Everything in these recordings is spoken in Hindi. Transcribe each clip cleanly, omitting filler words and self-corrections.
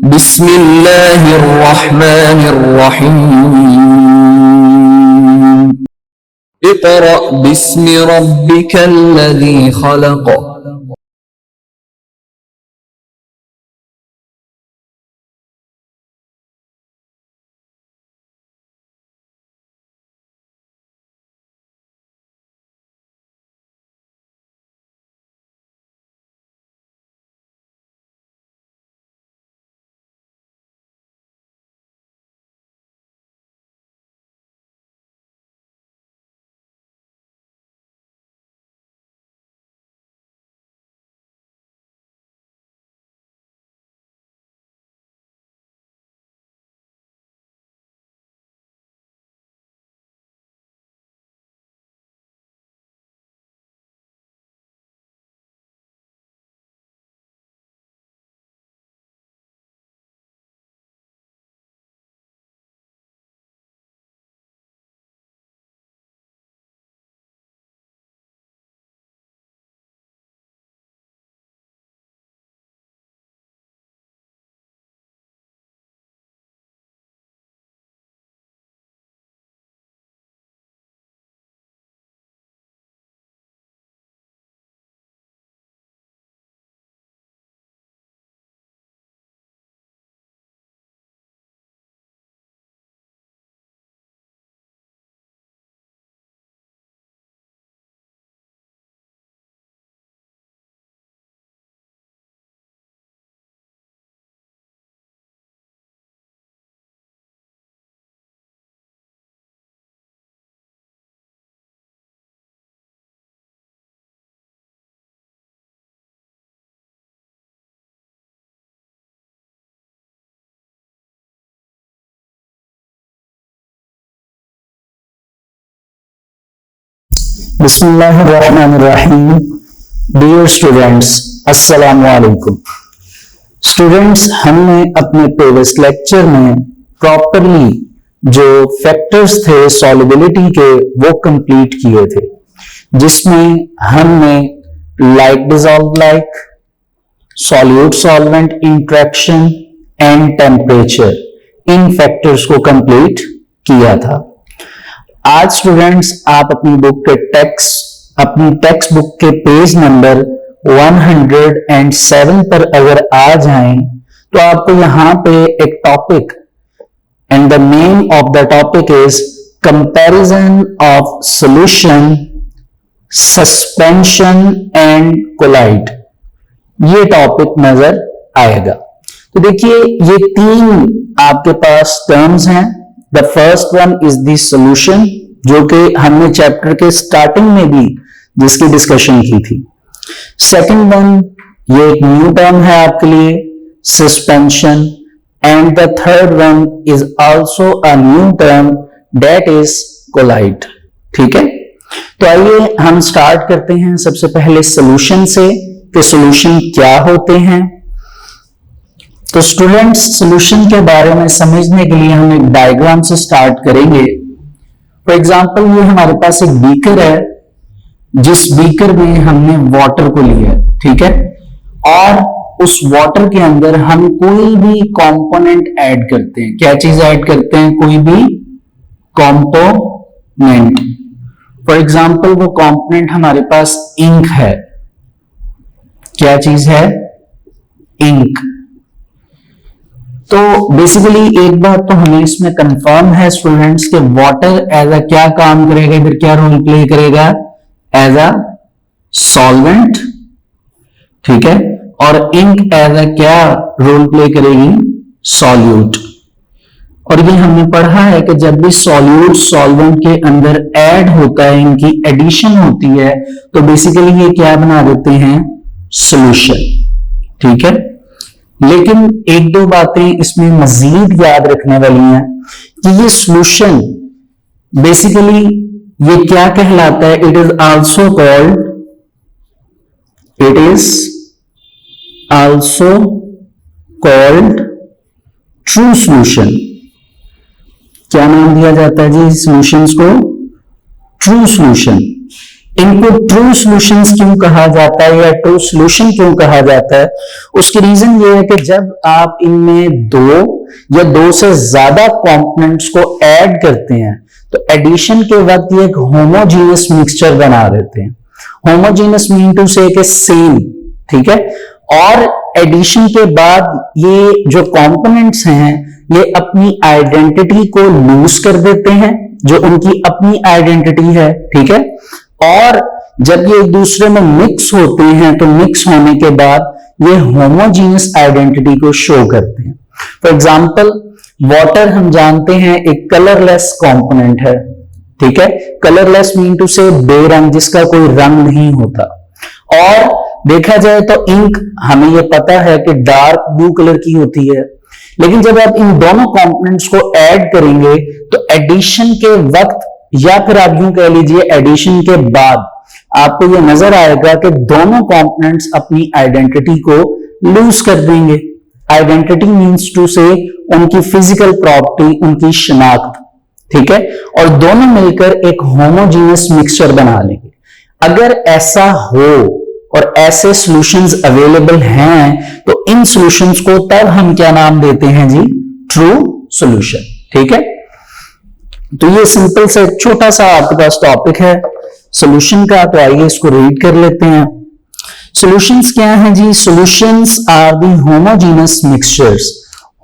बिस्मिल्लाहिर्रहमानिर्रहीम। इक़रा बिस्मि रब्बिकल्लज़ी खलक़। बिस्मिल्लाहिर्रहमानिर्रहीम। डियर स्टूडेंट्स, अस्सलामु अलैकुम। स्टूडेंट्स, हमने अपने प्रीवियस लेक्चर में प्रॉपरली जो फैक्टर्स थे सॉल्युबिलिटी के वो कंप्लीट किए थे, जिसमें हमने like dissolve like, solute solvent interaction and temperature, in factors को कंप्लीट किया था। आज स्टूडेंट्स आप अपनी टेक्स्ट बुक के पेज नंबर 107 पर अगर आ जाएं तो आपको यहां पे एक topic and the name of the topic is comparison of solution, suspension and colloid, ये टॉपिक नजर आएगा। तो देखिए ये तीन आपके पास टर्म्स हैं। The first one is the solution, जो कि हमने चैप्टर के स्टार्टिंग में भी जिसकी डिस्कशन की थी। सेकंड वन, ये एक न्यू टर्म है आपके लिए, suspension, and the third one is also a new term, that is colloid. ठीक है, तो आइए हम स्टार्ट करते हैं सबसे पहले सॉल्यूशन से कि सॉल्यूशन क्या होते हैं। तो स्टूडेंट्स, सॉल्यूशन के बारे में समझने के लिए हम एक डायग्राम से स्टार्ट करेंगे। फॉर एग्जांपल, ये हमारे पास एक बीकर है, जिस बीकर में हमने वाटर को लिया है, ठीक है, और उस वाटर के अंदर हम कोई भी कंपोनेंट ऐड करते हैं। क्या चीज ऐड करते हैं? कोई भी कंपोनेंट। फॉर एग्जांपल, वो कंपोनेंट हमारे पास इंक है। क्या चीज है? इंक। तो बेसिकली एक बात तो हमें इसमें कंफर्म है स्टूडेंट्स कि वाटर एज अ क्या काम करेगा, इधर क्या रोल प्ले करेगा? एज अ सॉल्वेंट, ठीक है, और इंक एज अ क्या रोल प्ले करेगी? सॉल्यूट। और ये हमने पढ़ा है कि जब भी सॉल्यूट सॉल्वेंट के अंदर ऐड होता है, इनकी एडिशन होती है, तो बेसिकली ये क्या बना देते हैं? सॉल्यूशन। ठीक है, लेकिन एक दो बातें इसमें मजीद याद रखने वाली हैं कि ये सॉल्यूशन बेसिकली ये क्या कहलाता है? It is also called true solution. क्या नाम दिया जाता है जी सॉल्यूशंस को? True solution. इनको ट्रू सॉल्यूशंस क्यों कहा जाता है या ट्रू सॉल्यूशन क्यों कहा जाता है? उसकी रीजन ये है कि जब आप इनमें दो या दो से ज्यादा कंपोनेंट्स को ऐड करते हैं तो एडिशन के वक्त ये एक होमोजीनियस मिक्सचर बना देते हैं। होमोजीनियस मीन टू से कि सेम, ठीक है। और एडिशन के बाद ये जो कंपोनेंट्स हैं ये अपनी आइडेंटिटी को लूज कर देते हैं, जो उनकी अपनी आइडेंटिटी है, ठीक है। और जब ये एक दूसरे में मिक्स होते हैं तो मिक्स होने के बाद ये होमोजीनियस आइडेंटिटी को शो करते हैं। फॉर एग्जाम्पल वाटर हम जानते हैं एक कलरलेस कंपोनेंट है, ठीक है। कलरलेस मीन टू से बेरंग, जिसका कोई रंग नहीं होता। और देखा जाए तो इंक हमें यह पता है कि डार्क ब्लू कलर की होती है, लेकिन जब आप इन दोनों कंपोनेंट्स को ऐड करेंगे तो एडिशन के वक्त या फिर आप यूं कह लीजिए एडिशन के बाद आपको यह नजर आएगा कि दोनों कंपोनेंट्स अपनी आइडेंटिटी को लूज कर देंगे। आइडेंटिटी मींस टू से उनकी फिजिकल प्रॉपर्टी, उनकी शनाख्त, ठीक है। और दोनों मिलकर एक होमोजीनियस मिक्सचर बना लेंगे। अगर ऐसा हो और ऐसे सॉल्यूशंस अवेलेबल हैं तो इन सॉल्यूशंस को तब हम क्या नाम देते हैं जी? ट्रू सॉल्यूशन, ठीक है। तो ये सिंपल से छोटा सा आपके पास टॉपिक है सॉल्यूशन का, तो आइए इसको रीड कर लेते हैं। सॉल्यूशंस क्या हैं जी? Solutions are the homogeneous mixtures.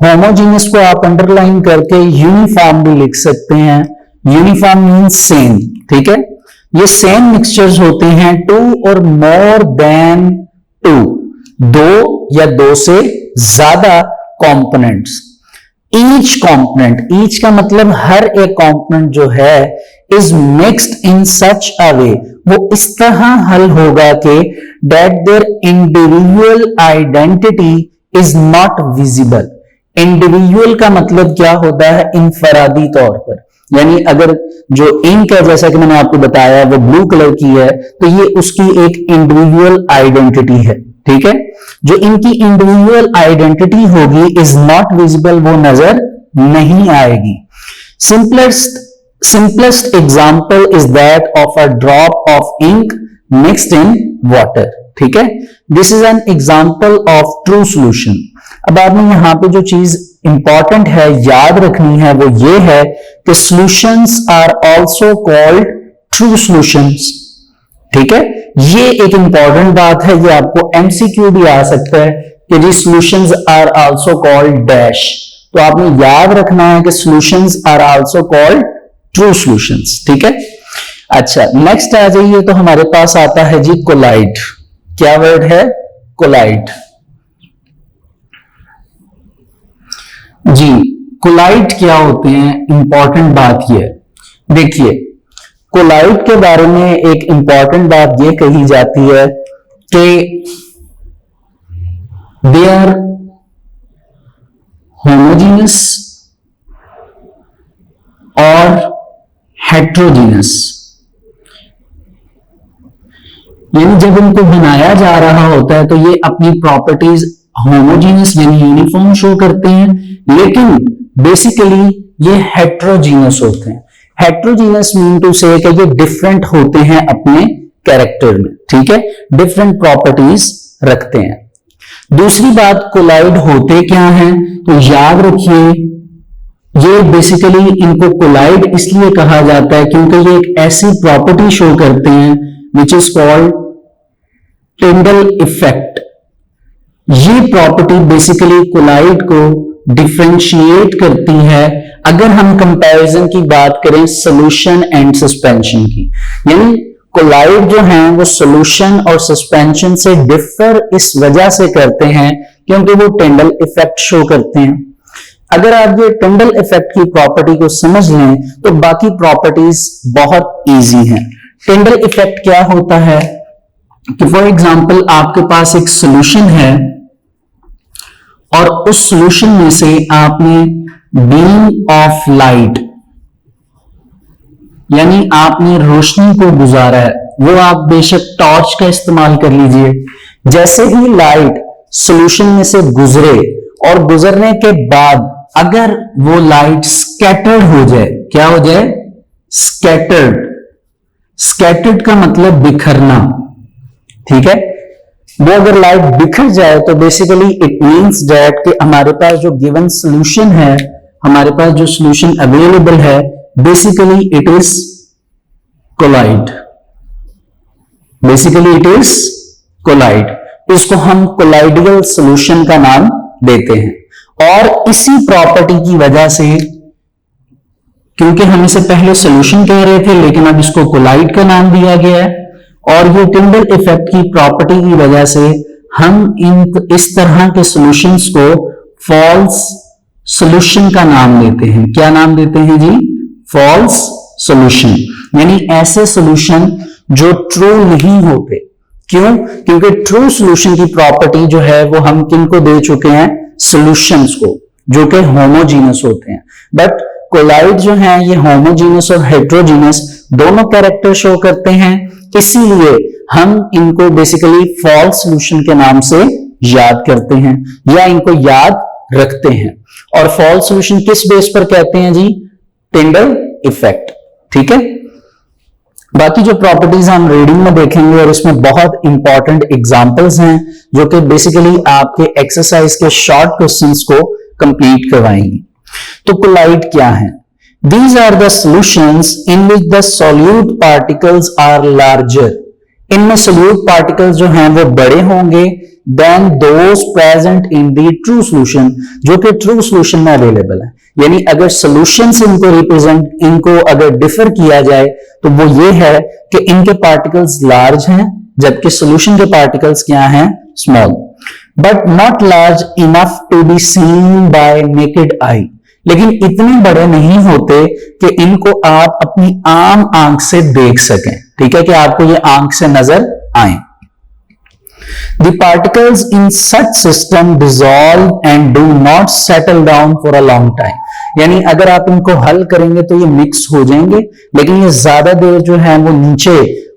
Homogeneous को आप अंडरलाइन करके यूनिफॉर्म भी लिख सकते हैं। यूनिफॉर्म मींस सेम, ठीक है। ये सेम मिक्सचर्स होते हैं टू और मोर देन टू, दो या दो से ज्यादा कंपोनेंट्स। ईच कंपोनेंट, ईच का मतलब हर एक कंपोनेंट जो है इज मिक्स्ड इन सच अ वे, वो इस तरह हल होगा कि that their individual identity is not visible. Individual का मतलब क्या होता है? इनफरादी तौर पर, यानी अगर जो इंक है जैसा कि मैंने आपको बताया वो ब्लू कलर की है तो ये उसकी एक इंडिविजुअल आइडेंटिटी है, ठीक है। जो इनकी इंडिविजुअल आइडेंटिटी होगी इज नॉट विजिबल, वो नजर नहीं आएगी। Simplest example is that of a drop of ink mixed in water, ठीक है। This is an example of true solution. अब आपने यहां पे जो चीज इंपॉर्टेंट है याद रखनी है वो ये है कि solutions are also called true solutions, ठीक है। ये एक इंपॉर्टेंट बात है, ये आपको एमसीक्यू भी आ सकता है कि जी solutions are also called dash, तो आपने याद रखना है कि solutions are also called true solutions, ठीक है। अच्छा, नेक्स्ट आ जाइए तो हमारे पास आता है जी कोलाइड। क्या वर्ड है? कोलाइड। जी, कोलाइड क्या होते हैं? इंपॉर्टेंट बात यह है, देखिए कोलाइड के बारे में एक इंपॉर्टेंट बात यह कही जाती है कि दे आर होमोजीनियस और हेट्रोजीनियस, यानी जब इनको बनाया जा रहा होता है तो ये अपनी प्रॉपर्टीज होमोजीनियस यानी यूनिफॉर्म शो करते हैं, लेकिन बेसिकली ये हेट्रोजीनियस होते हैं। हेट्रोजीनियस मीन टू से कि ये डिफरेंट होते हैं अपने कैरेक्टर में, ठीक है, डिफरेंट प्रॉपर्टीज रखते हैं। दूसरी बात, कोलाइड होते क्या हैं? तो याद रखिए ये बेसिकली इनको कोलाइड इसलिए कहा जाता है क्योंकि ये एक ऐसी प्रॉपर्टी शो करते हैं which is called Tyndall effect. ये प्रॉपर्टी बेसिकली कोलाइड को डिफरेंशिएट करती है अगर हम कंपैरिजन की बात करें सॉल्यूशन एंड सस्पेंशन की। यानी कोलाइड जो है वो सॉल्यूशन और सस्पेंशन से डिफर इस वजह से करते हैं क्योंकि वो टिंडल इफेक्ट शो करते हैं। अगर आप ये टिंडल इफेक्ट की प्रॉपर्टी को समझ लें तो बाकी प्रॉपर्टीज बहुत इजी हैं। टिंडल इफेक्ट क्या होता है कि फॉर एग्जांपल आपके पास एक सॉल्यूशन है और उस सॉल्यूशन में से आपने बीम ऑफ लाइट यानी आपने रोशनी को गुजारा है, वो आप बेशक टॉर्च का इस्तेमाल कर लीजिए। जैसे ही लाइट सॉल्यूशन में से गुजरे और गुजरने के बाद अगर वो लाइट स्कैटर्ड हो जाए, क्या हो जाए? स्कैटर्ड। स्कैटर्ड का मतलब बिखरना, ठीक है। वो अगर लाइट बिखर जाए तो बेसिकली इट मींस दैट कि हमारे पास जो गिवन सॉल्यूशन है, हमारे पास जो सॉल्यूशन अवेलेबल है, basically it is colloid, basically it is colloid. इसको हम कोलाइडियल सॉल्यूशन का नाम देते हैं। और इसी प्रॉपर्टी की वजह से, क्योंकि हम इसे पहले सॉल्यूशन कह रहे थे लेकिन अब इसको कोलाइड का नाम दिया गया है, और ये टिंडल इफेक्ट की प्रॉपर्टी की वजह से हम इस तरह के सॉल्यूशंस को फॉल्स सॉल्यूशन का नाम देते हैं। क्या नाम देते हैं जी? फॉल्स सॉल्यूशन, यानी ऐसे सॉल्यूशन जो ट्रू नहीं होते। क्यों? क्योंकि ट्रू सॉल्यूशन की प्रॉपर्टी जो है वो हम किनको दे चुके हैं? सॉल्यूशंस को, जो कि होमोजीनस होते हैं। बट कोलाइड जो है ये होमोजीनस और हेट्रोजीनस दोनों कैरेक्टर शो करते हैं, इसीलिए हम इनको बेसिकली फॉल्स सॉल्यूशन के नाम से याद करते हैं या इनको याद रखते हैं। और फॉल्स सॉल्यूशन किस बेस पर कहते हैं जी? टिंडल इफेक्ट, ठीक है। बाकी जो प्रॉपर्टीज हम रीडिंग में देखेंगे और इसमें बहुत इंपॉर्टेंट एग्जांपल्स हैं जो कि बेसिकली आपके एक्सरसाइज के शॉर्ट क्वेश्चंस को कंप्लीट करवाएंगी। तो कोलाइड क्या है? These are the solutions in which the solute particles are larger. इनमें solute particles जो हैं वो बड़े होंगे than those present in the true solution, जो कि true solution में available है। यानी अगर solutions इनको अगर डिफर किया जाए तो वो ये है कि इनके particles large हैं जबकि solution के particles क्या हैं? small, but not large enough to be seen by naked eye. लेकिन इतने बड़े नहीं होते कि इनको आप अपनी आम आंख से देख सकें, ठीक है, कि आपको ये आंख से नजर आए। The particles in such system dissolve and do not settle down for a long time. यानी अगर आप इनको हल करेंगे तो ये मिक्स हो जाएंगे, लेकिन ये ज्यादा देर जो है वो नीचे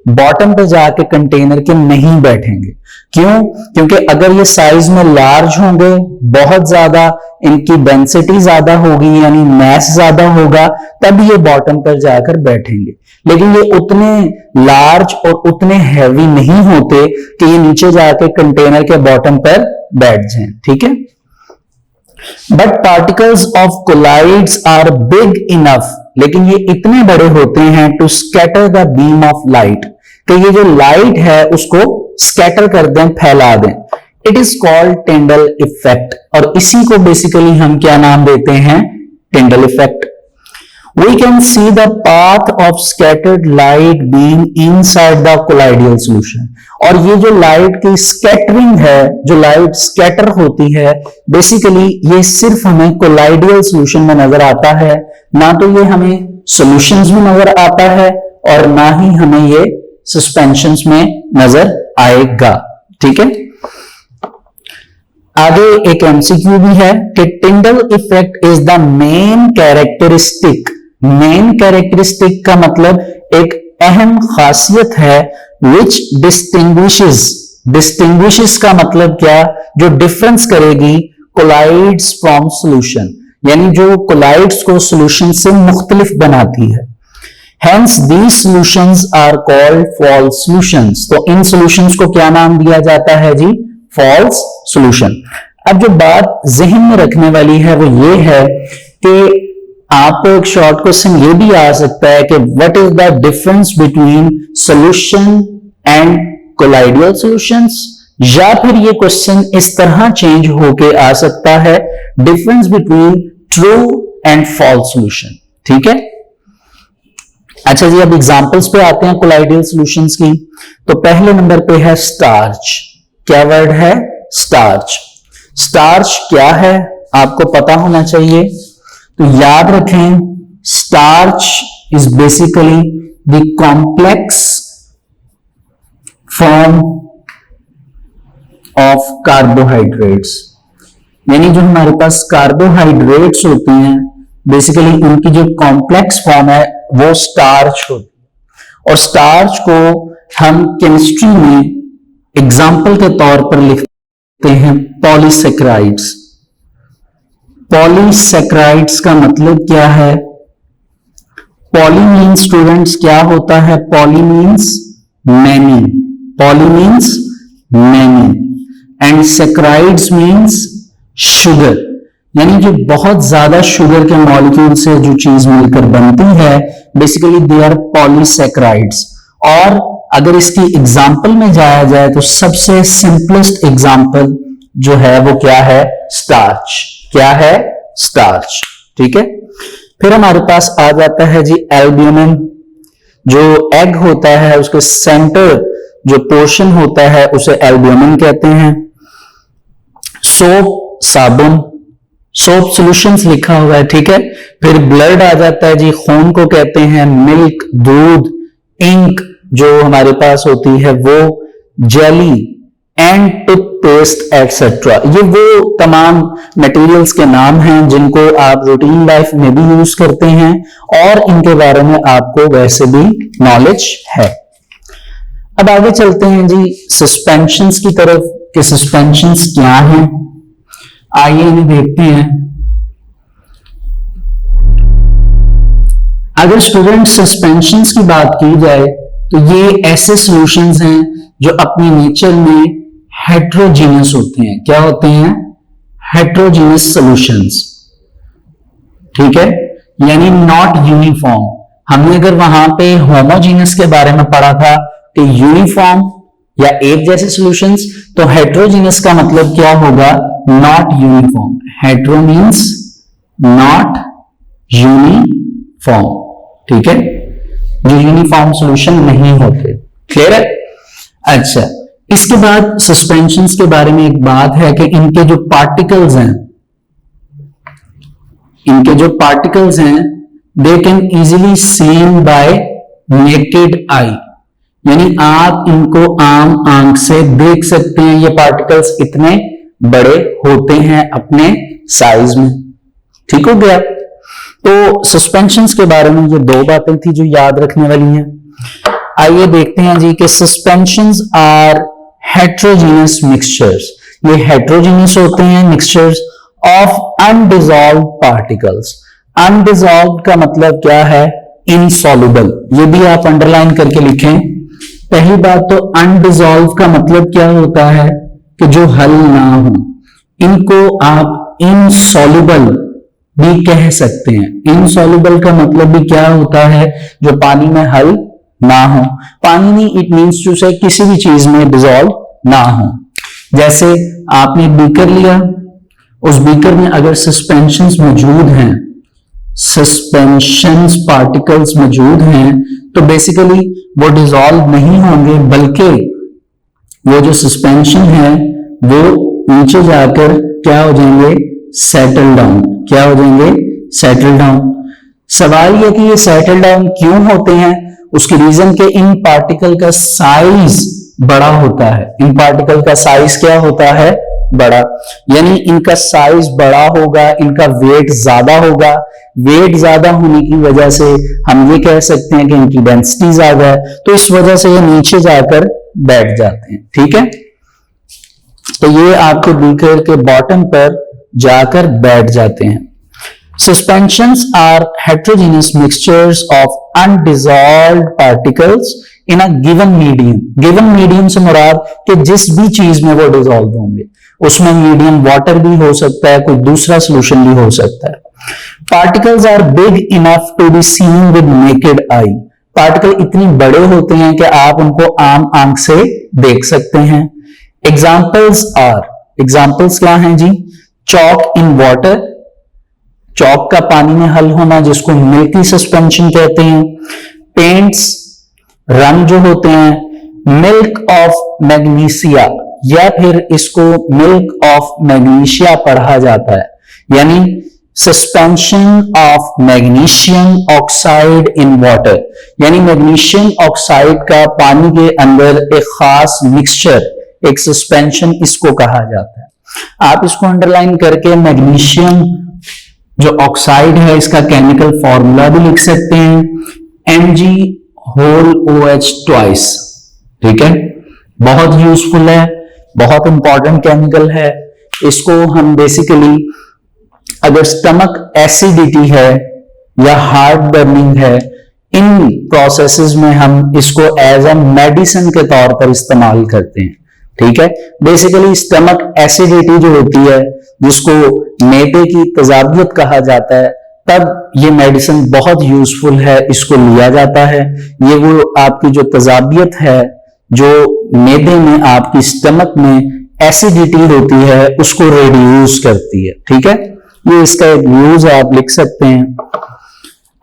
बॉटम पे जाके कंटेनर के नहीं बैठेंगे। क्यों? क्योंकि अगर ये साइज में लार्ज होंगे, बहुत ज्यादा इनकी डेंसिटी ज्यादा होगी यानी मैस ज्यादा होगा, तब ये बॉटम पर जाकर बैठेंगे। लेकिन ये उतने लार्ज और उतने हैवी नहीं होते कि ये नीचे जाके कंटेनर के बॉटम पर बैठ जाएं, ठीक है। But particles of colloids are big enough, लेकिन ये इतने बड़े होते हैं to scatter the beam of light, कि ये जो लाइट है उसको स्कैटर कर दें, फैला दें। It is called Tyndall effect, और इसी को बेसिकली हम क्या नाम देते हैं? Tyndall effect. We can see the path of scattered light beam inside the colloidal solution. और ये जो लाइट की स्कैटरिंग है, जो लाइट स्कैटर होती है, बेसिकली ये सिर्फ हमें कोलाइडियल सॉल्यूशन में नजर आता है, ना तो ये हमें सॉल्यूशंस में नजर आता है और ना ही हमें ये सस्पेंशंस में नजर आएगा, ठीक है। आगे एक एमसीक्यू भी है कि Tyndall effect is the main characteristic. Main characteristic का मतलब एक अहम खासियत है विच डिस्टिंग्विशेस का मतलब क्या? जो डिफरेंस करेगी कोलाइड्स फ्रॉम सॉल्यूशन, यानी जो कोलाइड्स को सॉल्यूशन से मुख्तलिफ बनाती है। Hence these solutions are called false solutions. तो इन solutions को क्या नाम दिया जाता है जी? false solution. अब जो बात जहन में रखने वाली है वो ये है कि आपको एक शॉर्ट क्वेश्चन ये भी आ सकता है कि what is the difference between solution and colloidal solutions, या फिर ये क्वेश्चन इस तरह चेंज होके आ सकता है difference between true and false solution, ठीक है। अच्छा जी, अब एग्जांपल्स पे आते हैं कोलाइडियल सॉल्यूशंस की। तो पहले नंबर पे है स्टार्च। क्या वर्ड है? स्टार्च। स्टार्च क्या है आपको पता होना चाहिए, तो याद रखें starch is basically the complex form of carbohydrates, यानी जो हमारे पास कार्बोहाइड्रेट्स होती हैं बेसिकली उनकी जो कॉम्प्लेक्स फॉर्म है वो स्टार्च होती है। और स्टार्च को हम केमिस्ट्री में एग्जाम्पल के तौर पर लिखते हैं पॉलीसेक्राइड्स। पॉलीसेक्राइड्स का मतलब क्या है? पॉली मीन्स स्टूडेंट्स क्या होता है? Poly means many, poly means many, and saccharides means sugar, यानी कि बहुत ज्यादा शुगर के मॉलिक्यूल से जो चीज मिलकर बनती है, बेसिकली दे आर पॉलीसैकराइड्स। और अगर इसकी एग्जाम्पल में जाया जाए तो सबसे सिंपलेस्ट एग्जाम्पल जो है वो क्या है? स्टार्च। क्या है? स्टार्च। ठीक है, फिर हमारे पास आ जाता है जी एल्ब्यूमिन। जो एग होता है उसके सेंटर जो पोर्शन होता है उसे एल्ब्यूमिन कहते हैं। सोप, साबुन, सोप सॉल्यूशंस लिखा हुआ है। ठीक है, फिर ब्लड आ जाता है जी, खून को कहते हैं मिल्क, दूध, इंक जो हमारे पास होती है वो, जेली एंड टूथपेस्ट एटसेट्रा। ये वो तमाम मटेरियल्स के नाम हैं जिनको आप रूटीन लाइफ में भी यूज करते हैं और इनके बारे में आपको वैसे भी नॉलेज है। अब आगे चलते हैं जी सस्पेंशंस की तरफ कि सस्पेंशंस क्या हैं। आइए इन्हें देखते हैं। अगर स्टूडेंट सस्पेंशंस की बात की जाए तो ये ऐसे सॉल्यूशंस हैं जो अपनी नेचर में हेट्रोजीनियस होते हैं। क्या होते हैं? Heterogeneous solutions. ठीक है, यानी नॉट यूनिफॉर्म। हमने अगर वहां पे होमोजीनियस के बारे में पढ़ा था कि यूनिफॉर्म या एक जैसे सॉल्यूशंस, तो हेट्रोजीनियस का मतलब क्या होगा? Not uniform. Hetero means not uniform. ठीक है, जो यूनिफॉर्म सॉल्यूशन नहीं होते। क्लियर है? अच्छा, इसके बाद सस्पेंशंस के बारे में एक बात है कि इनके जो पार्टिकल्स हैं, they can easily seen by naked eye, यानी आप इनको आम आंख से देख सकते हैं। ये पार्टिकल्स इतने बड़े होते हैं अपने साइज में। ठीक हो गया? तो सस्पेंशंस के बारे में ये दो बातें थी जो याद रखने वाली हैं। आइए देखते हैं जी कि सस्पेंशंस आर हेट्रोजीनियस मिक्सचर्स। ये हेट्रोजीनियस होते हैं मिक्सचर्स ऑफ अनडिसॉल्व्ड पार्टिकल्स। अनडिसॉल्व्ड का मतलब क्या है? इनसॉल्युबल। ये भी आप अंडरलाइन करके लिखें। पहली बात तो अनडिसॉल्व का मतलब क्या होता है कि जो हल ना हो। इनको आप इनसॉल्युबल भी कह सकते हैं। इनसॉल्युबल का मतलब भी क्या होता है? जो पानी में हल ना हो। पानी नहीं, इट मीन्स टू से किसी भी चीज में डिसॉल्व ना हो। जैसे आपने बीकर लिया, उस बीकर में अगर सस्पेंशंस मौजूद हैं, सस्पेंशंस पार्टिकल्स मौजूद हैं, तो बेसिकली वो डिसॉल्व नहीं होंगे, बल्कि वो जो सस्पेंशन है वो नीचे जाकर क्या हो जाएंगे? Settle down. क्या हो जाएंगे? Settle down. सवाल यह कि ये सेटल डाउन क्यों होते हैं? उसकी रीजन के इन पार्टिकल का साइज बड़ा होता है। इन पार्टिकल का साइज क्या होता है? बड़ा, यानी इनका साइज बड़ा होगा, इनका वेट ज्यादा होगा। वेट ज्यादा होने की वजह से हम ये कह सकते हैं कि इनकी डेंसिटी ज्यादा है, तो इस वजह से ये नीचे जाकर बैठ जाते हैं। ठीक है, तो ये आपके बीकर के बॉटम पर जाकर बैठ जाते हैं। Suspensions are heterogeneous mixtures of undissolved particles in a given medium. Given medium से मुराद कि जिस भी चीज में वो डिसॉल्व होंगे, उसमें मीडियम वाटर भी हो सकता है, कोई दूसरा सोल्यूशन भी हो सकता है। Particles are big enough to be seen with naked eye. Particle इतने बड़े होते हैं कि आप उनको आम आंख से देख सकते हैं। एग्जाम्पल्स आर, एग्जाम्पल्स क्या हैं जी? चॉक इन वाटर, चॉक का पानी में हल होना जिसको मिल्की सस्पेंशन कहते हैं। पेंट्स, रंग जो होते हैं। मिल्क ऑफ मैग्नीशिया, या फिर इसको मिल्क ऑफ मैग्नीशिया पढ़ा जाता है, यानी suspension of magnesium oxide in water, यानी मैग्नीशियम ऑक्साइड का पानी के अंदर एक खास मिक्सचर, एक सस्पेंशन, इसको कहा जाता है। आप इसको अंडरलाइन करके मैग्नीशियम जो ऑक्साइड है इसका केमिकल फॉर्मूला भी लिख सकते हैं, Mg(OH ट्वाइस। ठीक है, बहुत यूजफुल है, बहुत इंपॉर्टेंट केमिकल है। इसको हम बेसिकली अगर स्टमक एसिडिटी है या हार्ट बर्निंग है इन प्रोसेसेस में हम इसको एज अ मेडिसिन के तौर पर इस्तेमाल करते हैं। ठीक है, बेसिकली स्टमक एसिडिटी जो होती है, जिसको मैदे की तेजाबियत कहा जाता है, तब ये मेडिसिन बहुत यूजफुल है, इसको लिया जाता है। ये वो आपकी जो तेजाबियत है, जो मैदे में आपकी स्टमक में एसिडिटी होती है, उसको रिड्यूस करती है। ठीक है, ये इसका एक यूज है, आप लिख सकते हैं।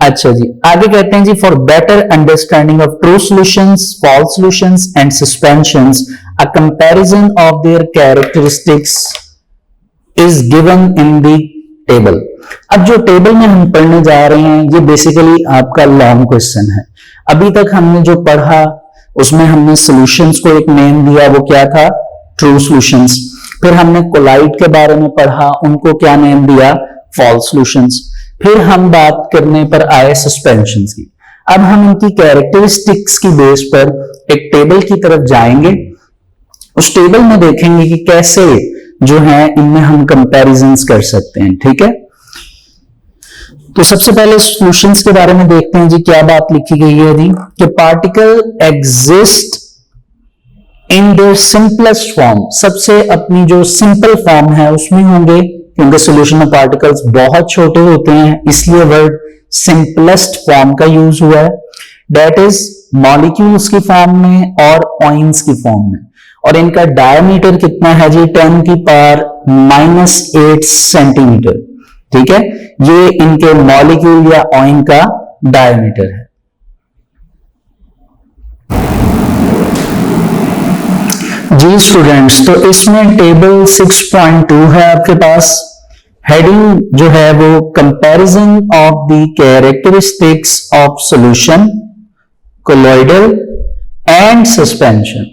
अच्छा जी, आगे कहते हैं जी, for better understanding of true solutions, false solutions and suspensions, a comparison of their characteristics is given in the table. अब जो टेबल में हम पढ़ने जा रहे हैं, ये बेसिकली आपका लॉन्ग क्वेश्चन है। अभी तक हमने जो पढ़ा उसमें हमने सॉल्यूशंस को एक नेम दिया, वो क्या था? True solutions. फिर हमने कोलाइड के बारे में पढ़ा, उनको क्या नेम दिया? False solutions. फिर हम बात करने पर आए सस्पेंशंस की। अब हम इनकी कैरेक्टरिस्टिक्स की बेस पर एक टेबल की तरफ जाएंगे। उस टेबल में देखेंगे कि कैसे जो है इनमें हम कंपैरिजंस कर सकते हैं। ठीक है, तो सबसे पहले सॉल्यूशंस के बारे में देखते हैं जी, क्या बात लिखी गई है जी, कि particle exist in their simplest form. सबसे अपनी जो सिंपल फॉर्म है उसमें होंगे, क्योंकि सॉल्यूशन में पार्टिकल्स बहुत छोटे होते हैं, इसलिए वर्ड सिंपलेस्ट फॉर्म का यूज हुआ है। दैट इज मॉलिक्यूल्स की फॉर्म में और ऑइंस की फॉर्म में। और इनका डायमीटर कितना है जी? 10 की पावर -8 सेंटीमीटर। ठीक है, ये इनके मॉलिक्यूल या ऑइन का डायमीटर है। जी स्टूडेंट्स, तो इसमें टेबल 6.2 है आपके पास। हेडिंग जो है वो comparison of the characteristics of solution, colloidal and suspension.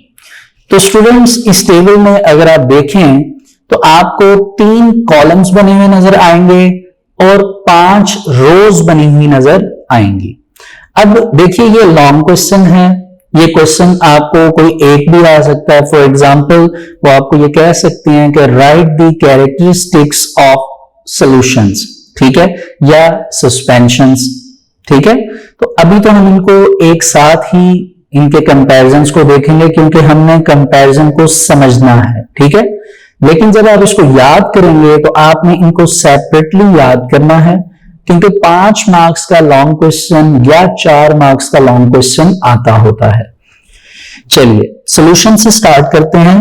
तो स्टूडेंट्स, इस टेबल में अगर आप देखें तो आपको 3 कॉलम्स बने हुए नजर आएंगे और 5 रोज बनी हुई नजर आएंगी। अब देखिए, ये लॉन्ग क्वेश्चन है। ये क्वेश्चन आपको कोई एक भी आ सकता है। फॉर एग्जाम्पल, वो आपको ये कह सकते हैं कि right the characteristics of solutions, ठीक है, या सस्पेंशंस। ठीक है, तो अभी तो हम इनको एक साथ ही इनके कंपैरिजंस को देखेंगे, क्योंकि हमने कंपैरिजन को समझना है। ठीक है, लेकिन जब आप इसको याद करेंगे तो आपने इनको सेपरेटली याद करना है, क्योंकि 5 मार्क्स का लॉन्ग क्वेश्चन या 4 मार्क्स का लॉन्ग क्वेश्चन आता होता है। चलिए सॉल्यूशन से स्टार्ट करते हैं।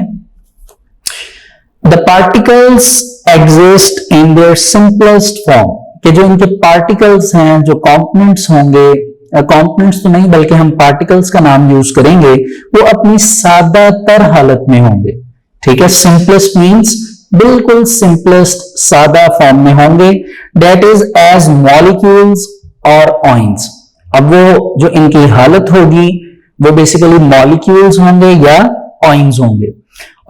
The particles exist in their simplest form, कि जो इनके पार्टिकल्स हैं, जो कंपोनेंट्स होंगे, कंपोनेंट्स तो नहीं बल्कि हम पार्टिकल्स का नाम यूज करेंगे, वो अपनी सादातर हालत में होंगे। ठीक है, सिंपलेस्ट मींस बिल्कुल सिंपलेस्ट सादा फॉर्म में होंगे। दैट इज एज मॉलिक्यूल्स और ऑइंस। अब वो जो इनकी हालत होगी वो बेसिकली मॉलिक्यूल्स होंगे या ऑइंस होंगे।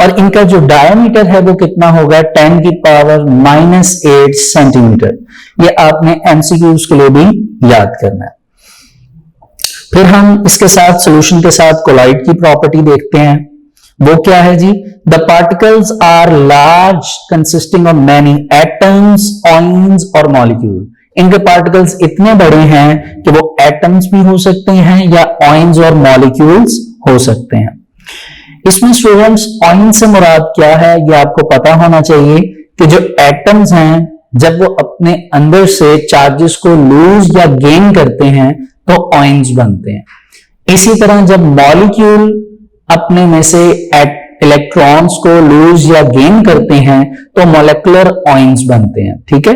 और इनका जो डायमीटर है वो कितना होगा? 10 की पावर -8 सेंटीमीटर। ये आपने एमसीक्यूज के लिए भी याद करना है। फिर हम इसके साथ सॉल्यूशन के साथ कोलाइड की प्रॉपर्टी देखते हैं। वो क्या है जी? The particles are large consisting of many atoms, ions और मॉलिक्यूल। इनके पार्टिकल्स इतने बड़े हैं कि वो एटम्स भी हो सकते हैं या ऑइंस और मॉलिक्यूल्स हो सकते हैं। इसमें स्टूडेंट्स ऑइन से मुराद क्या है ये आपको पता होना चाहिए कि जो एटम्स हैं जब वो अपने अंदर से चार्जेस को लूज या गेन करते हैं तो ऑइंस बनते हैं। इसी तरह जब मॉलिक्यूल अपने में से इलेक्ट्रॉन्स को लूज या गेन करते हैं तो मॉलिक्यूलर ऑइंस बनते हैं। ठीक है,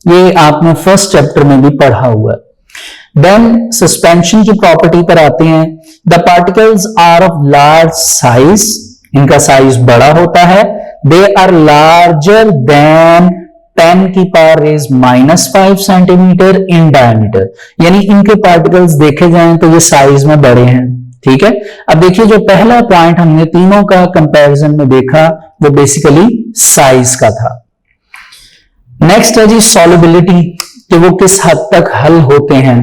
ये आपने फर्स्ट चैप्टर में भी पढ़ा हुआ है। देन सस्पेंशन की प्रॉपर्टी पर आते हैं। The particles are of large size, इनका साइज बड़ा होता है। दे आर लार्जर देन 10 की power raise -5 centimetre in diameter, यानी इनके पार्टिकल्स देखे जाएं तो ये साइज में बड़े हैं। ठीक है, अब देखिए जो पहला पॉइंट हमने तीनों का कंपैरिजन में देखा वो बेसिकली साइज का था। नेक्स्ट है जी सॉल्युबिलिटी, कि वो किस हद तक हल होते हैं।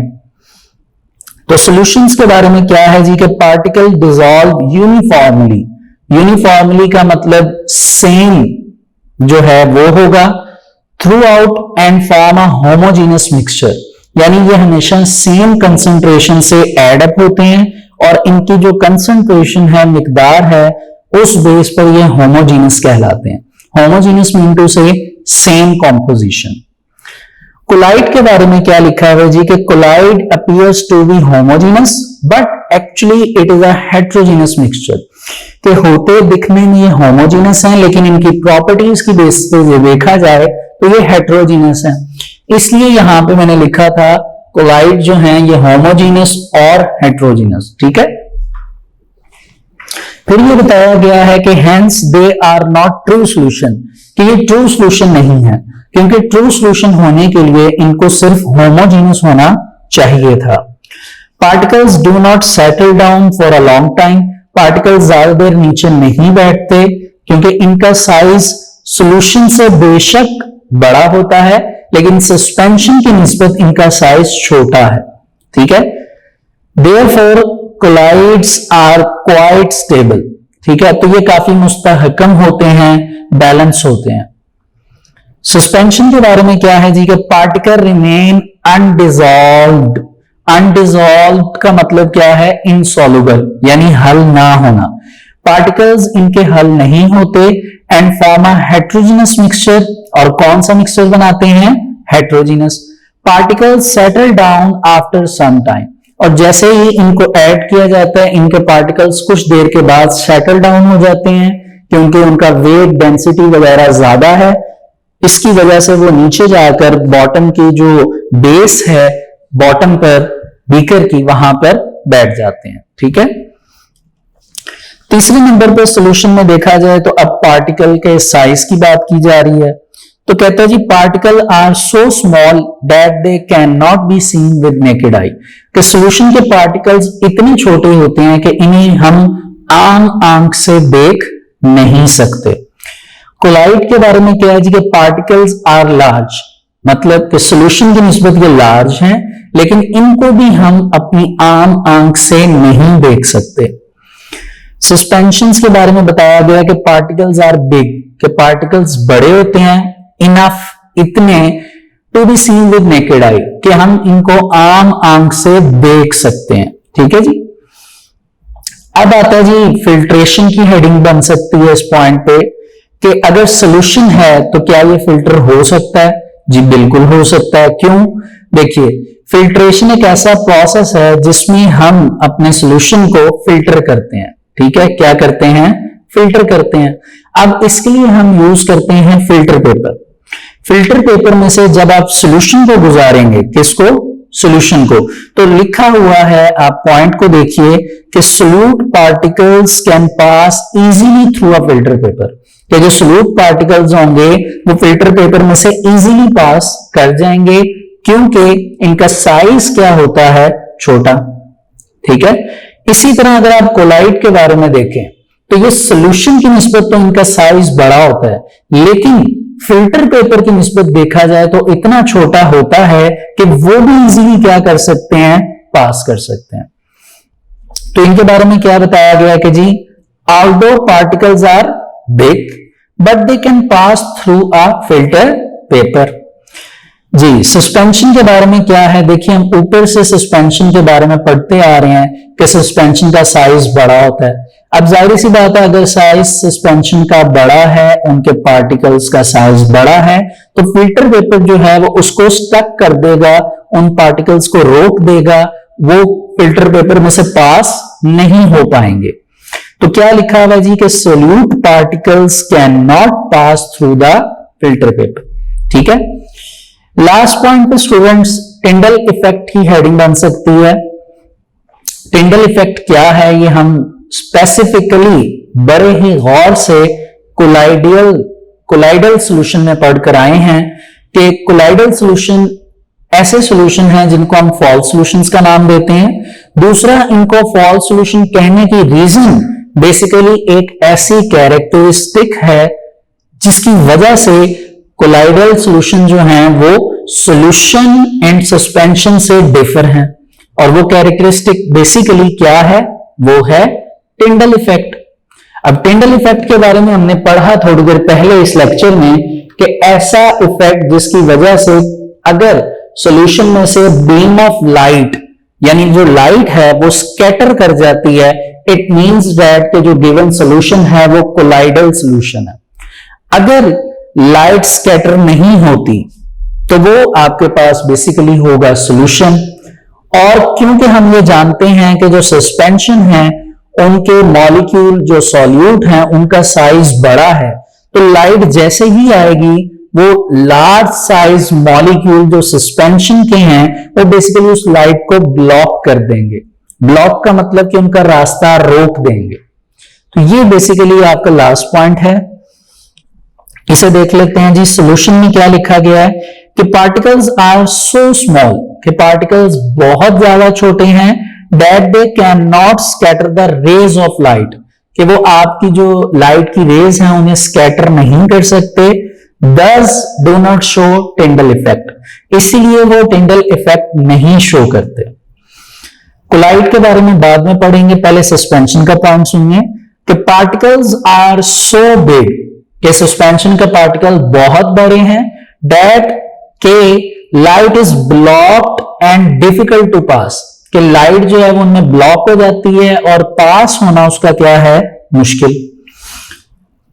तो सॉल्यूशंस के बारे में क्या है जी कि पार्टिकल डिसॉल्व यूनिफॉर्मली। यूनिफॉर्मली का मतलब सेम जो है वो होगा through out and form a homogeneous mixture, यानी ये हमेशा सेम कंसंट्रेशन से एड अप होते हैं और इनकी जो कंसंट्रेशन है, मिकदार है, उस बेस पर ये होमोजीनस कहलाते हैं। Homogeneous mean to say same composition. Colloid के बारे में क्या लिखा है जी कि colloid appears to be homogeneous but actually it is a heterogeneous mixture, के होते दिखने में ये होमोजीनस हैं लेकिन इनकी प्रॉपर्टीज की बेस पे देखा जाए तो ये हेट्रोजीनस है। इसलिए यहां पे मैंने लिखा था कोलाइड जो हैं ये होमोजीनस और हेट्रोजीनस। ठीक है, फिर ये बताया गया है कि hence they are not true solution, कि ये ट्रू सॉल्यूशन नहीं है, क्योंकि ट्रू सॉल्यूशन होने के लिए इनको सिर्फ होमोजीनस होना चाहिए था। Particles do not settle down for a long time, particles ज्यादा देर नीचे नहीं बैठते क्योंकि इनका साइज सॉल्यूशन से बेशक बड़ा होता है लेकिन सस्पेंशन की निस्बत इनका साइज छोटा है। ठीक है, therefore colloids are quite stable. ठीक है, तो ये काफी मुस्तहकम होते हैं, बैलेंस होते हैं। सस्पेंशन के बारे में क्या है जी कि पार्टिकल रिमेन अनडिजॉल्व्ड। अनडिजॉल्व्ड का मतलब क्या है? इनसॉल्युबल, यानी हल ना होना। पार्टिकल्स इनके हल नहीं होते and form a heterogeneous mixture, और कौन सा मिक्सचर बनाते हैं? Heterogeneous. Particles settle down after some time, और जैसे ही इनको ऐड किया जाता है इनके पार्टिकल्स कुछ देर के बाद सेटल डाउन हो जाते हैं क्योंकि उनका वेट, डेंसिटी वगैरह ज्यादा है। इसकी वजह से वो नीचे जाकर बॉटम की जो बेस है, बॉटम पर बीकर की, वहां पर बैठ जाते हैं। ठीक है, तीसरे नंबर पर सॉल्यूशन में देखा जाए तो अब पार्टिकल के साइज की बात की जा रही है। तो कहता है जी particle are so small that they can not be seen with naked eye, कि सॉल्यूशन के पार्टिकल्स इतने छोटे होते हैं कि इन्हें हम आम आंख से देख नहीं सकते। कोलाइड के बारे में क्या है जी कि पार्टिकल्स आर लार्ज, मतलब कि सॉल्यूशन की निस्बत ये लार्ज हैं लेकिन इनको भी हम अपनी आम आंख से नहीं देख सकते। सस्पेंशंस के बारे में बताया गया कि पार्टिकल्स आर बिग, कि पार्टिकल्स बड़े होते हैं, इनफ, इतने, to be seen with naked eye, कि हम इनको आम आंख से देख सकते हैं। ठीक है जी, अब आता है जी फिल्ट्रेशन की हेडिंग बन सकती है इस पॉइंट पे कि अगर सॉल्यूशन है तो क्या ये फिल्टर हो सकता है? जी बिल्कुल हो सकता है। क्यों? देखिए, फिल्ट्रेशन एक ऐसा प्रोसेस है जिसमें हम अपने सॉल्यूशन को फिल्टर करते हैं। ठीक है, क्या करते हैं? फिल्टर करते हैं। अब इसके लिए हम यूज करते हैं फिल्टर पेपर। फिल्टर पेपर में से जब आप सॉल्यूशन को गुजारेंगे, किसको? सॉल्यूशन को, तो लिखा हुआ है, आप पॉइंट को देखिए कि solute particles can pass easily through a filter paper, कि जो सोल्यूट पार्टिकल्स होंगे वो फिल्टर पेपर में से इजीली पास कर जाएंगे क्योंकि इनका साइज क्या होता है? छोटा। ठीक है, इसी तरह अगर आप कोलाइड के बारे में देखें तो ये सॉल्यूशन की निस्बत तो इनका साइज बड़ा होता है लेकिन फिल्टर पेपर की निस्बत देखा जाए तो इतना छोटा होता है कि वो भी इजीली क्या कर सकते हैं? पास कर सकते हैं। तो इनके बारे में क्या बताया गया कि जी although particles are big but they can pass through a filter paper. जी, सस्पेंशन के बारे में क्या है? देखिए, हम ऊपर से सस्पेंशन के बारे में पढ़ते आ रहे हैं कि सस्पेंशन का साइज बड़ा होता है। अब जाहिर सी बात है, अगर साइज सस्पेंशन का बड़ा है, उनके पार्टिकल्स का साइज बड़ा है, तो फिल्टर पेपर जो है वो उसको स्टक कर देगा, उन पार्टिकल्स को रोक देगा, वो फिल्टर पेपर में से पास नहीं हो पाएंगे। तो क्या लिखा हुआ है जी कि solute particles can not pass through the filter paper. ठीक है, लास्ट पॉइंट पे स्टूडेंट्स टिंडल इफेक्ट की हेडिंग बन सकती है। टिंडल इफेक्ट क्या है? ये हम स्पेसिफिकली बड़े ही गौर से कोलाइडल सॉल्यूशन में पढ़कर आए हैं कि कोलाइडल सॉल्यूशन ऐसे सॉल्यूशन हैं जिनको हम फॉल्स सॉल्यूशंस का नाम देते हैं। दूसरा, इनको फॉल्स सॉल्यूशन कहने की रीजन बेसिकली एक ऐसी कैरेक्टरिस्टिक है जिसकी वजह से कोलाइडल सॉल्यूशन जो हैं वो सॉल्यूशन एंड सस्पेंशन से डिफर हैं, और वो कैरेक्टरिस्टिक बेसिकली क्या है? वो है टिंडल इफेक्ट। अब टिंडल इफेक्ट के बारे में हमने पढ़ा थोड़ी देर पहले इस लेक्चर में कि ऐसा इफेक्ट जिसकी वजह से अगर सॉल्यूशन में से बीम ऑफ लाइट, यानी जो लाइट है वो स्कैटर कर जाती है, इट मींस दैट जो गिवन सॉल्यूशन है वो कोलाइडल सॉल्यूशन है। अगर लाइट स्कैटर नहीं होती तो वो आपके पास बेसिकली होगा सॉल्यूशन। और क्योंकि हम ये जानते हैं कि जो सस्पेंशन है उनके मॉलिक्यूल जो सॉल्यूट हैं उनका साइज बड़ा है, तो लाइट जैसे ही आएगी वो लार्ज साइज मॉलिक्यूल जो सस्पेंशन के हैं वो बेसिकली उस लाइट को ब्लॉक कर देंगे। ब्लॉक का मतलब कि उनका रास्ता रोक देंगे। तो ये बेसिकली आपका लास्ट पॉइंट है। इसे देख लेते हैं जी। सॉल्यूशन में क्या लिखा गया है कि पार्टिकल्स आर सो स्मॉल, कि पार्टिकल्स बहुत ज्यादा छोटे हैं, that they can not scatter the rays of light, कि वो आपकी जो लाइट की रेज है उन्हें स्कैटर नहीं कर सकते। Thus do not show Tyndall effect, इसीलिए वो Tyndall effect नहीं शो करते। कोलाइड के बारे में बाद में पढ़ेंगे, पहले सस्पेंशन का पॉइंट सुनिए कि पार्टिकल्स आर सो बिग, कि सस्पेंशन के पार्टिकल बहुत बड़े हैं, दैट के light is blocked and difficult to pass, कि लाइट जो है वो उनमें ब्लॉक हो जाती है और पास होना उसका क्या है, मुश्किल।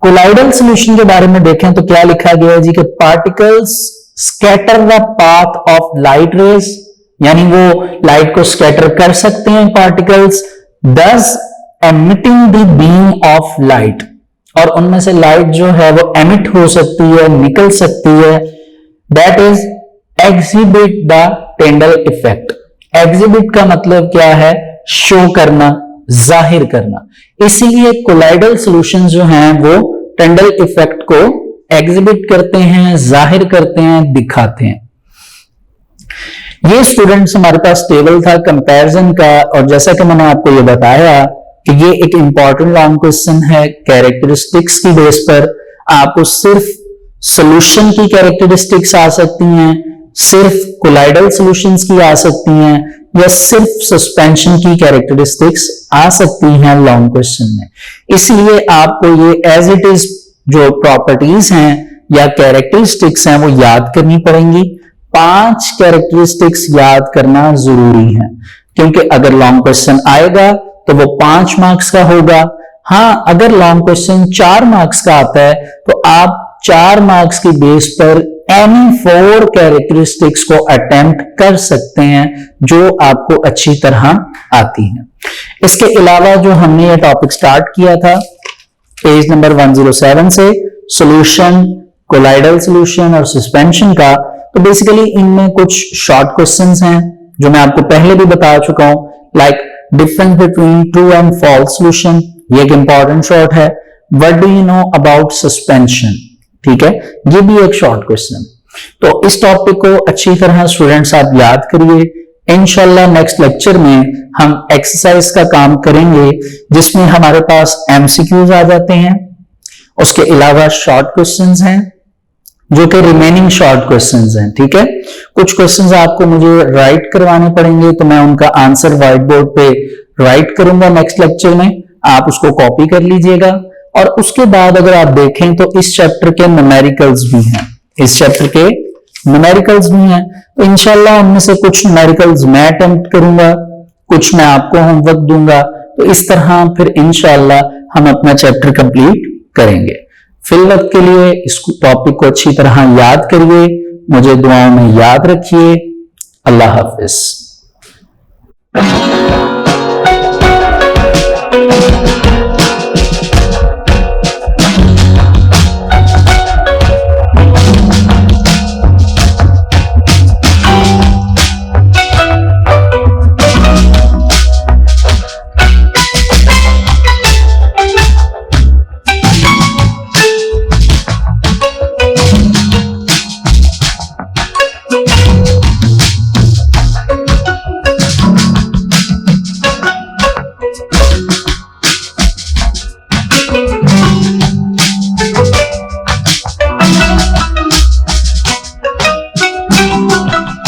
कोलाइडल सॉल्यूशन के बारे में देखें तो क्या लिखा गया है जी कि particles scatter the path of light rays, यानी वो लाइट को स्कैटर कर सकते हैं पार्टिकल्स, दस emitting the beam of light, और उनमें से लाइट जो है वो एमिट हो सकती है, निकल सकती है। That is exhibit the Tyndall effect. Exhibit का मतलब क्या है, शो करना, जाहिर करना। इसीलिए कोलाइडल सॉल्यूशन जो हैं वो टिंडल इफेक्ट को एग्जिबिट करते हैं, जाहिर करते हैं, दिखाते हैं। ये स्टूडेंट्स हमारे पास टेबल था कंपैरिजन का, और जैसा कि मैंने आपको ये बताया कि ये एक इंपॉर्टेंट लॉन्ग क्वेश्चन है। कैरेक्टरिस्टिक्स की बेस पर आपको सिर्फ सॉल्यूशन की कैरेक्टरिस्टिक्स आ सकती हैं, सिर्फ कोलाइडल सॉल्यूशंस की आ सकती हैं, या सिर्फ सस्पेंशन की कैरेक्टरिस्टिक्स आ सकती हैं लॉन्ग क्वेश्चन में। इसलिए आपको ये एज इट इज जो प्रॉपर्टीज हैं या कैरेक्टरिस्टिक्स हैं वो याद करनी पड़ेंगी। 5 कैरेक्टरिस्टिक्स याद करना जरूरी है, क्योंकि अगर लॉन्ग क्वेश्चन आएगा तो वो 5 मार्क्स का होगा। हाँ, अगर लॉन्ग क्वेश्चन 4 मार्क्स का आता है तो आप 4 मार्क्स की बेस पर एनी 4 कैरेक्टरिस्टिक्स को अटेम्प्ट कर सकते हैं जो आपको अच्छी तरह आती हैं। इसके अलावा जो हमने ये टॉपिक स्टार्ट किया था पेज नंबर 107 से, सॉल्यूशन, कोलाइडल सॉल्यूशन और सस्पेंशन का, तो बेसिकली इनमें कुछ शॉर्ट क्वेश्चंस हैं जो मैं आपको पहले भी बता चुका हूं, like difference between true and false solution, ये एक इंपॉर्टेंट शॉर्ट है। What do you know about suspension, ठीक है, ये भी एक शॉर्ट क्वेश्चन। तो इस टॉपिक को अच्छी तरह स्टूडेंट्स आप याद करिए। इंशाल्लाह नेक्स्ट लेक्चर में हम एक्सरसाइज का काम करेंगे जिसमें हमारे पास एमसीक्यूज आ जाते हैं, उसके अलावा शॉर्ट क्वेश्चंस हैं जो कि रिमेनिंग शॉर्ट क्वेश्चंस हैं, ठीक है। कुछ क्वेश्चंस आपको मुझे राइट करवाने पड़ेंगे, तो मैं उनका आंसर व्हाइट बोर्ड पे राइट करूंगा नेक्स्ट लेक्चर में, आप उसको कॉपी कर लीजिएगा। और उसके बाद अगर आप देखें तो इस चैप्टर के न्यूमेरिकल्स भी हैं, इस चैप्टर के न्यूमेरिकल्स भी हैं, तो इंशाल्लाह उनमें से कुछ न्यूमेरिकल्स मैं अटेम्प्ट करूंगा, कुछ मैं आपको होमवर्क दूंगा, तो इस तरह फिर इंशाल्लाह हम अपना चैप्टर कंप्लीट करेंगे। फिल वक्त के लिए इस टॉपिक को अच्छी तरह याद करिए, मुझे दुआओं में याद रखिए। अल्लाह हाफिज। Thank you.